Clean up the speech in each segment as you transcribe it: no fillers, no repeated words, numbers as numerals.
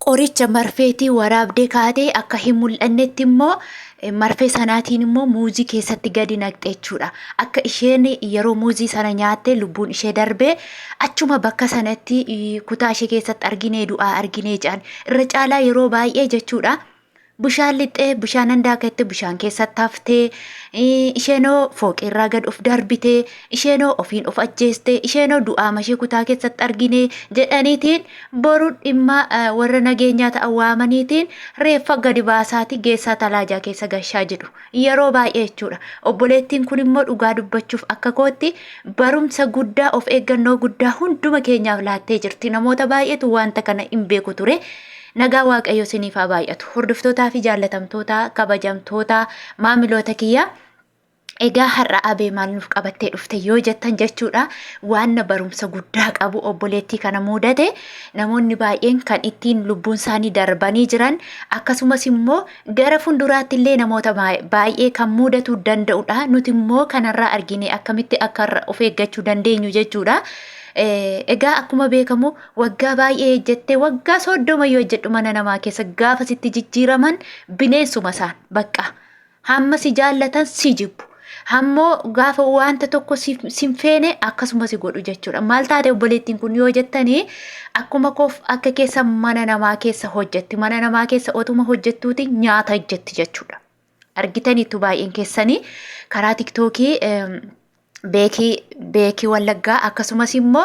qoricha marfeetii waraabdee kaatee akka hin mul'annetti immoo marfee sanaatiin immoo muuzii keessatti gadi naqxe jechuudha. Akka isheen yeroo muuzii sana nyaatte lubbuun ishee darbee achuma bakka sanatti kutaa ishee keessatti arginee du'aa arginee jedhan irra caalaa yeroo baay'ee jechuudha. Bishaan lixxee bishaan handaakatti bishaan keessatti haftee isheenoo fooqirraa gad of darbitee isheenoo ofiin of ajjeestee isheenoo du'aa mashee kutaa keessatti arginee jedhaniitiin boru dhimma warra nageenyaa ta'an waamaniitiin reeffa gadi baasaati geessaa talaajaa keessa gashaa jedhu yeroo baay'ee jechuudha. Obboleettiin kun immoo dhugaa dubbachuuf akka kootti barumsa guddaa of eeggannoo guddaa hunduma keenyaaf laattee jirti. Namoota baay'eetu wanta kana hin beeku ture. Nagaa waaqayyo siniif haa baay'atu. Hordoftootaa fi jaallatamtoota kabajamtoota maamiloota kiyya. Egaa har'a abee maal nuuf qabattee dhufte yoo jettan jechuudha. Waan barumsa guddaa qabu obboleettii kana mudate namoonni baay'een kan ittiin lubbuun isaanii darbanii jiran akkasumas immoo gara fuulduraatti illee namoota baay'ee kan mudatu danda'udha. Nuti immoo kanarraa argine akkamitti akka of eeggachuu dandeenyu jechuudha. Egaa akkuma beekamu waggaa baay'ee jettee waggaa 30 yoo jedhu mana namaa keessa gaafa sitti jijjiiraman bineensuma isaan bakka hamma si jaallatan si jibbu hammoo gaafa wanta tokko sin feene akkasuma si godhu jechuudha. Maal taate obboleettiin kun yoo jettanii akkuma koof akka keessa mana namaa keessa hojjetti mana namaa keessa otuma hojjettuuti nyaata hojjetti jechuudha. Argitaniitu baay'een keessanii karaa tiktookii beekii wallaggaa akkasumas immoo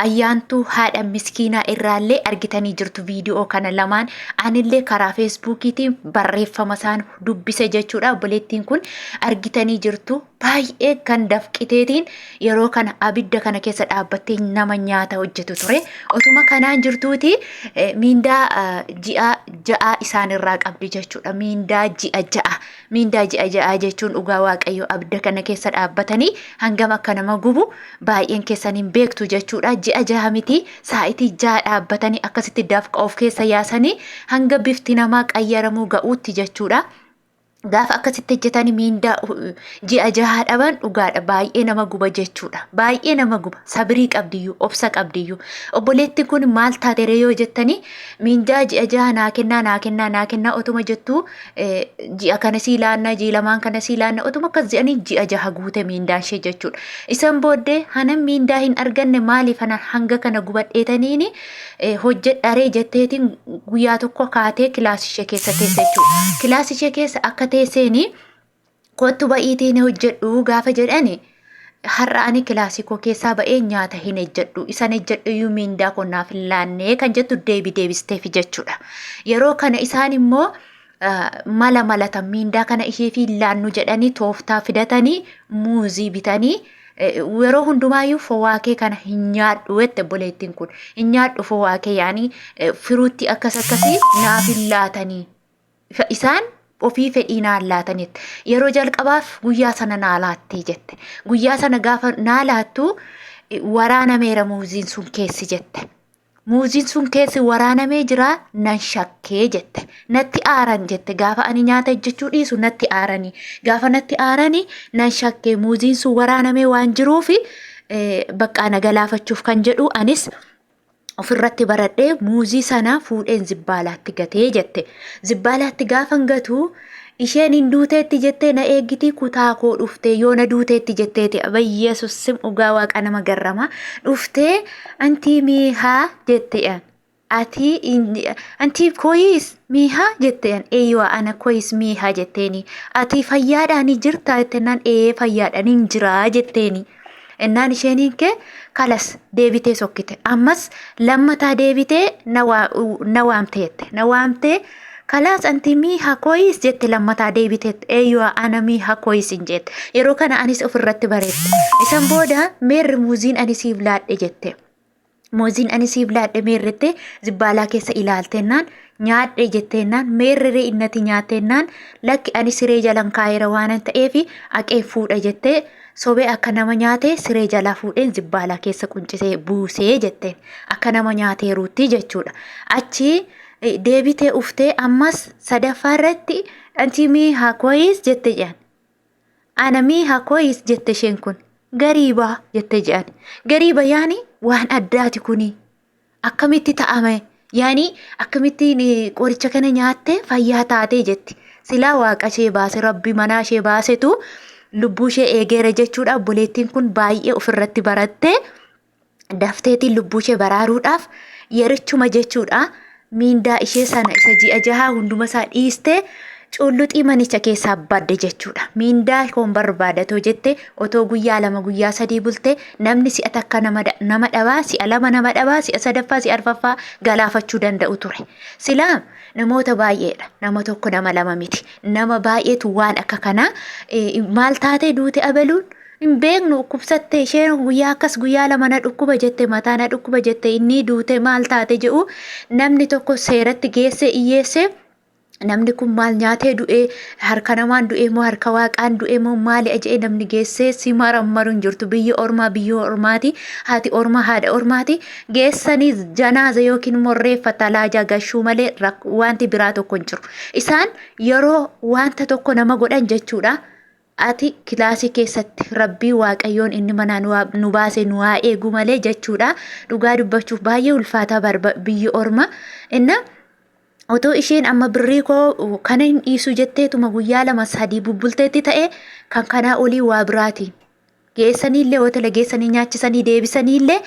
ayyaantu haadha miskiinaa irraallee argitanii jirtu viidiyoo kana lamaan anillee karaa feesbuukiitiin barreeffama isaan dubbise jechuudha. Obboleettiin kun argitanii jirtu baay'ee kan dafqiteetiin yeroo kana abidda kana keessa dhaabbattee nama nyaata hojjetu ture. Otuma kanaan jirtuuti miindaa ji'a ja'a isaanirraa qabdi jechuudha. Miindaa ji'a ja'a jechuun dhugaa waaqayyo abidda kana keessa dhaabbatanii hangam akka nama gubu baay'een keessan hin beektu jechuudha. Ji'a jaha miti saa'itii jaha dhaabbatanii akkasitti dafqa of keessa yaasanii hanga bifti namaa qayyaramuu ga'uutti jechuudha. Gaafa akkasitti hojjetanii miindaa ji'a jahaa dhaban dhugaadha baay'ee nama guba jechuudha. Baay'ee nama guba sabrii qabdiyyuu obsa qabdiyyuu. Obboleettiin kun maal taatere yoo jettanii miindaa ji'a jaha naa kennaa otuma jettuu ji'a kana sii laannaa ji'a lamaan kana sii laannaa otuma akkas jedhanii ji'a jaha guute miindaan ishee jechuudha. Isan booddee hanan miindaa hin arganne maaliif hanan hanga kana gubadheetaniini hojjedharee jetteetiin guyyaa tokko kaatee kilaasishee keessa teesse jechuudha. Kilaasishee keessa akka teesseeni kottu ba'iitiin hojjedhu gaafa jedhani har'a ani kilaasikoo keessaa ba'ee nyaata hin ejjedhu isan ejjedhu iyyuu miindaa konnaaf hin laannee kan jettu deebisteef jechuudha. Yeroo kana isaan immoo malatan miindaa kana ishee fi laannu jedhanii tooftaa fidatanii muuzii bitanii yeroo hundumaayyuu fowaakee kana hin nyaadhu wette obboleettiin kun hin nyaadhu fowaakee yaani firuutti akkasii naaf hin laatanii isaan ofii fedhiinaan laatanitti yeroo jalqabaaf guyyaa sana naa laattee jette. Guyyaa sana gaafa naa laattu waraanameera muuziin sun keessi jette. Muuziin sun keessi waraanamee jira nan shakkee jette. Natti aaran jette gaafa ani nyaata hojjechuu dhiisu natti aaranii. Gaafa natti aaranii nan shakkee muuziin sun waraanamee waan jiruufi bakka na galaafachuuf kan jedhu anis ofirratti baradhee muuzii sana fuudheen zibbaalaatti gatee jette. Zibbaalaatti gaafan gatu isheen hin duuteetti jettee na eeggiti kutaa koo dhuftee yoo na duuteetti jetteeti abayyeesus sim dhugaa waaqa nama garrama dhuftee antii miihaa jette'an. Antii koyis miihaa jette'an eeyyoo ana koyis miihaa jetteeni. Ati fayyaadhaan jirtaa jettennaan fayyaadhaan hin jiraa jetteeni. Ennaan isheen kee kalas deebitee sokkite. Ammas lammataa deebitee na waamteette. Na waamtee kalas anti miihaa koyis jette lammataa deebiteette. Eeyyoo ana miihaa koyis hin jette. Yeroo kana anis ofirratti bareette. Isan booda meerri muuziin ani siif laadhe jette. Muuziin ani siif laadhe meerrette zibbaalaa keessa ilaaltennaan nyaadhe jetteennaan meerree innati nyaattennaan lakki ani siree jalan kaayera waan ta'eefi aqeen fuudha jettee sobee akka nama nyaatee siree jalaa fuudheen zibbaalaa keessa quncisee buusee jetteen akka nama nyaateeruutti jechuudha. Achi deebitee uftee ammas sadaffaa irratti anti miihaa koyis jette jedhan. Ana miihaa koyis jette isheen kun gariibaa jette jedhan. Gariiba yaani waan addaati kuni akkamitti ta'ame Yaani akkamittiin qoricha kana nyaattee fayyaa taatee jetti. Silaa waaqa ishee baase rabbi manaa ishee baasetu lubbuu ishee eegeera jechuudha. Obboleettiin kun baay'ee ofirratti barattee dafteetiin lubbuu ishee baraaruudhaaf yerichuma jechuudha. Miindaa ishee sana isa ji'a jahaa hunduma isaa dhiistee culluxii manicha keessaa badde jechuudha. Miindaa koon barbaadatoo jette otoo guyyaa lama guyyaa sadii bulte namni si'a takka nama dhabaa, si'a lama nama dhabaa, si'a sadaffaa, si'a arfaffaa galaafachuu danda'u ture. Silaa namoota baay'eedha. Nama tokko nama lama miti. Nama baay'eetu waan akka kanaa maal taatee duute abaluun hin beeknu dhukkubsatte isheen guyyaa akkas guyyaa lama na dhukkuba jette mataa na dhukkuba jette inni duute maal taate jedhu namni tokko seeratti geesse iyyeesse namni kun maal nyaatee du'ee harka namaan du'ee moo harka waaqaan du'ee moo maali ajee namni geessee si marammaruun jirtu biyya ormaati haati ormaa haadha ormaati geessanii janaaza yookiin immoo reeffa talaajaa gashuu malee wanti biraa tokko hin jiru. Isaan yeroo wanta tokko nama godhan jechuudha. Ati kilaasii keessatti rabbii waaqayyoon inni manaa nu baase nu haa eegu malee jechuudha. Dhugaa dubbachuuf baay'ee ulfaataa biyyi orma. Inna otoo isheen amma birrii koo kana hin dhiisu jetteetuma guyyaa lama sadii bubbulteetti ta'e kan kanaa olii waa biraatiin. Geessaniillee hoteela geessanii nyaachisanii deebisaniillee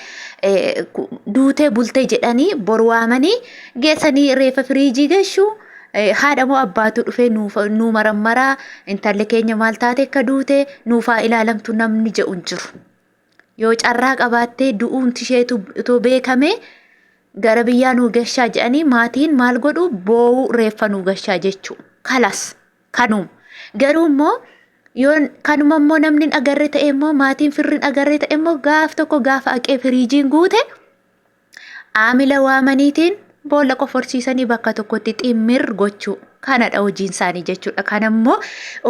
duutee bultee jedhanii bor waamanii geessanii reeffa firiijii gashuu. Haadha moo abbaatu dhufee nuu marammaraa intalli keenya maal taate akka duute nuufaa ilaalamtu namni jedhu hin jiru. Yoo carraa qabaattee du'uun tisheetu itoo beekame gara biyyaa nuu gashaa jedhanii maatiin maal godhu boo'uu reeffa nuu gashaa jechuu. Kalas kanuma. Garuu immoo yoo kanuma immoo namni agarre ta'e immoo maatiin firriin agarre ta'e immoo gaaf tokko gaafa aqee firiijiin guute aamila waamaniitiin boolla qoforsiisanii bakka tokkotti ximmir gochuu kanadha hojiin isaanii jechuudha. Kanammoo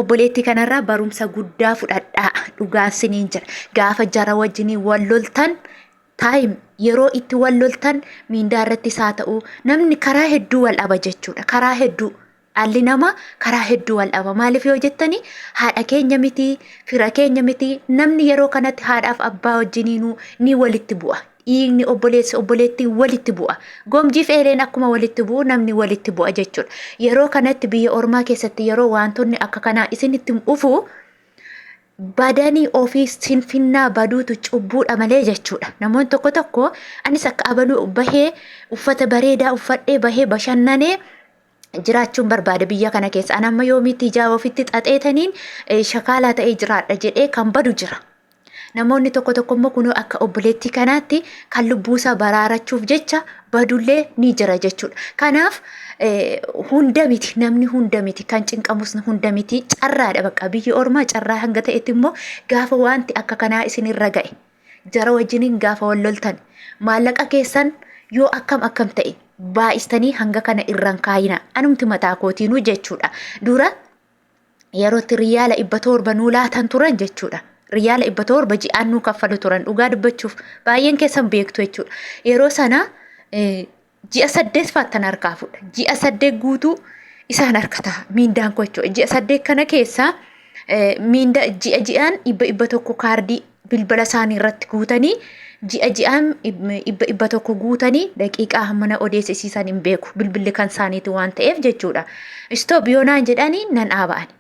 obboleettii kanarraa barumsa guddaa fudhadhaa dhugaan siniin jira. Gaafa jara wajjinii wal loltan taayim yeroo itti wal loltan miindaa irratti isaa ta'u namni karaa hedduu wal dhaba jechuudha. Karaa hedduu dhalli namaa karaa hedduu wal dhaba. Maaliif yoo jettanii haadha keenya miti fira keenya miti namni yeroo kanatti haadhaaf abbaa wajjiniinuu ni walitti bu'a. Dhiigni obboleettii walitti bu'a. Gomjiif eeleen akkuma walitti bu'u namni walitti bu'a jechuudha. Yeroo kanatti biyya ormaa keessatti yeroo wantoonni akka kanaa isinitti dhufu badanii ofii sinfinnaa baduutu cubbuudha malee jechuudha. Namoonni tokko tokko anis akka abaluu bahee uffata bareedaa uffadhee bahee bashannanee jiraachuun barbaada biyya kana keessa. Ani amma yoomitti ijaa ofitti xaxeetaniin shakaalaa ta'ee jiraadha jedhee kan badu jira. Namoonni tokko tokko immoo kunoo akka obboleettii kanaatti kan lubbuusaa baraarachuuf jecha badullee ni jira jechuudha. Kanaaf hunda miti namni hunda miti kan cinqamus hunda miti carraadha bakka biyyi ormaa carraa hanga ta'etti immoo gaafa wanti akka kanaa isinirra ga'e jara wajjiniin gaafa wal loltan maallaqa keessan yoo akkam ta'e baay'istanii hanga kana irraan kaayina anumti mataa kootiinuu jechuudha. Dura yerootti riyaala 700 nuu laatan turan jechuudha. Riyaala 700 ji'aan nuu kaffalu turan dhugaa dubbachuuf baay'een keessan beektu jechuudha. Yeroo sana ji'a 8 faattan harkaa fuudha. Ji'a 8 guutuu isaan harkata miindaan koo jechuudha. Ji'a 8 kana keessa miinda ji'aan 100 kaardii bilbila isaanii irratti guutanii ji'aan 100 guutanii daqiiqaa hammana odeessisiisan hin beeku bilbilli kan isaaniiti waan ta'eef jechuudha. Istoob yoonaan jedhanii nan dhaaba'ani.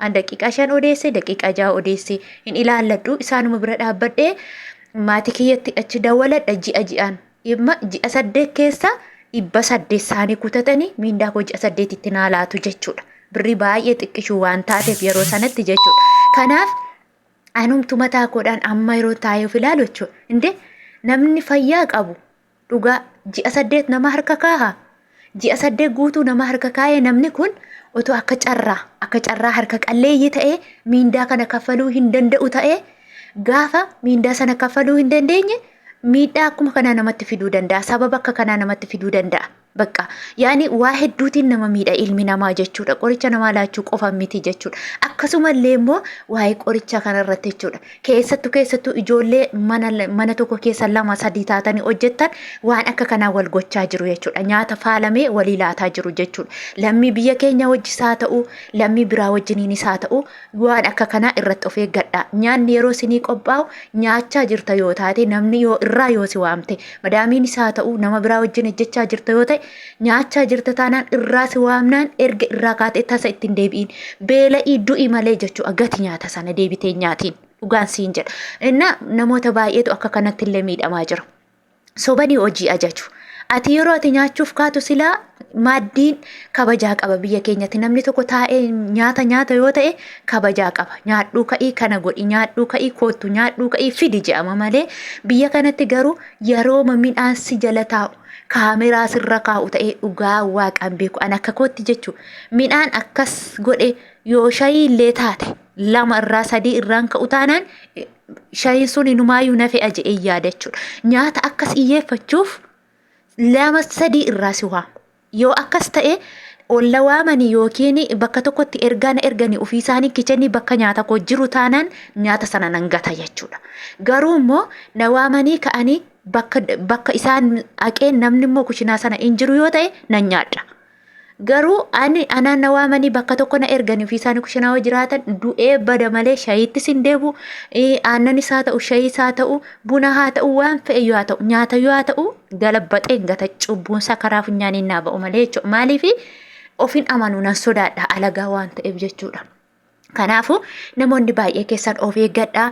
An daqiiqaa 5 odeesse daqiiqaa 6 odeesse hin ilaalladhu isaanuma bira dhaabbadhee maatii kiyyatti achi dawwaladha ji'aan ji'a 8 keessa 800 isaanii kutatanii miindaa koo ji'a 8 itti naa laatu jechuudha. Birrii baay'ee xiqqishuu waan taateef yeroo sanatti jechuudha. Kanaaf anumtu mataa koodhaan amma yeroo taa'ee of ilaalu jechuudha. Inde namni fayyaa qabu dhugaa ji'a 8 nama harka kaaha. Ji'a 8 guutuu nama harka kaayee namni kun otoo akka carraa harka qalleeyyii ta'ee miindaa kana kaffaluu hin danda'u ta'ee gaafa miindaa sana kaffaluu hin dandeenye miidhaa akkuma kanaa namatti fiduu danda'a. Sababa akka kanaa namatti fiduu danda'a. Bakka yaani waa hedduutiin nama miidha ilmi namaa jechuudha. Qoricha namaa laachuu qofa miti jechuudha. Akkasumallee immoo waa'ee qoricha kanarratti jechuudha. Keessattuu ijoollee mana tokko keessa 2-3 taatanii hojjettan waan akka kanaa wal gochaa jiru jechuudha. Nyaata faalamee walii laataa jiru jechuudha. Lammii biyya keenya wajjis haa ta'u, lammii biraa wajjiniinis haa ta'u, waan akka kanaa irratti of eeggadha. Nyaanni yeroo isinii qophaa'u nyaachaa jirta yoo taate namni yoo irraa yoo si waamte madaamiinis haa ta'u nama biraa wajjin hojjechaa jirta yoo ta'e nyaachaa jirta taanaan irraa si waamnaan erga irraa kaatee tasa ittiin deebiin beela'ii du'i malee jechuudha. Gati nyaata sana deebitee nyaatiin dhugaan siin jedha. Inna namoota baay'eetu akka kanatti illee miidhamaa jira. Sobanii hojii ajaju. Ati yeroo ati nyaachuuf kaatu silaa maaddiin kabajaa qaba biyya keenyatti. Namni tokko taa'ee nyaata yoo ta'e kabajaa qaba. Nyaadhuu ka'ii kana godhi, nyaadhuu ka'ii kootu, nyaadhuu ka'ii fidi jedhama malee biyya kanatti garuu yeroo midhaan si jala taa'u kaameraa sirra kaa'u ta'ee dhugaa waaqaan beeku. An akka kootti jechuudha. Midhaan akkas godhe yoo shayii illee taate 2 irraa 3 irraan ka'u taanaan shayiin sun inumaayyuu na fe'a jedhee yaada jechuudha. Nyaata akkas iyyeeffachuuf 2-3 irraa si waamu. Yoo akkas ta'e olla waamanii yookiin bakka tokkotti erganii ofii isaanii kichanii bakka nyaata koo jiru taanaan nyaata sana nan gata jechuudha. Garuu immoo na waamanii ka'anii bakka isaan haqeen namni immoo kushinaa sana hin jiru yoo ta'e nan nyaadha. Garuu anaan na waamanii bakka tokko na erganii ofii isaanii kushinaa yoo jiraatan du'ee bada malee shayiittis hin deebu. Aannanis haa ta'u, shayiis haa ta'u, buna haa ta'u, waan fe'e yoo haa ta'u, nyaata yoo haa ta'u galabbaxee gata cubbuunsa karaa funyaaniin naa ba'u malee jechuudha. Maaliif ofiin amanuu nan sodaadha alagaa waan ta'eef jechuudha. Kanaafu namoonni baay'ee keessan of eeggadhaa.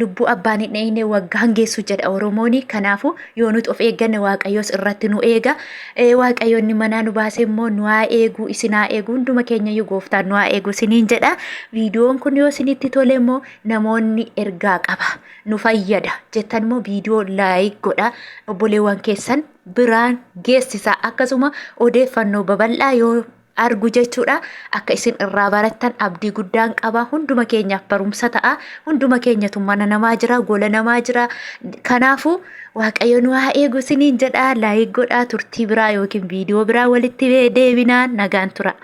Lubbuu abbaan hin dhayne waggaan geessu jedha Oromooni. Kanaafu yoo nuti of eegganne Waaqayyoos irratti nu eega. Waaqayyoonni manaa nu baasee immoo nu haa eegu, isin haa eegu, hunduma keenya iyyuu gooftaan nu haa eegu isiniin jedha. Viidiyoon kun yoo isinitti tole immoo namoonni ergaa qaba nu fayyada jettan immoo viidiyoo laayik godha. Obboleewwan keessan biraan geessisa. Akkasuma odeeffannoo babal'aa yoo argu jechuudha. Akka isin irraa barattan abdii guddaan qaba. Hunduma keenyaaf barumsa ta'a. Hunduma keenyatu mana namaa jira, gola namaa jira. Kanaafu Waaqayyo nu haa eegu isiniin jedha. Laayik godhaa. Turtii biraa yookiin viidiyoo biraa walitti deebinaan nagaan tura.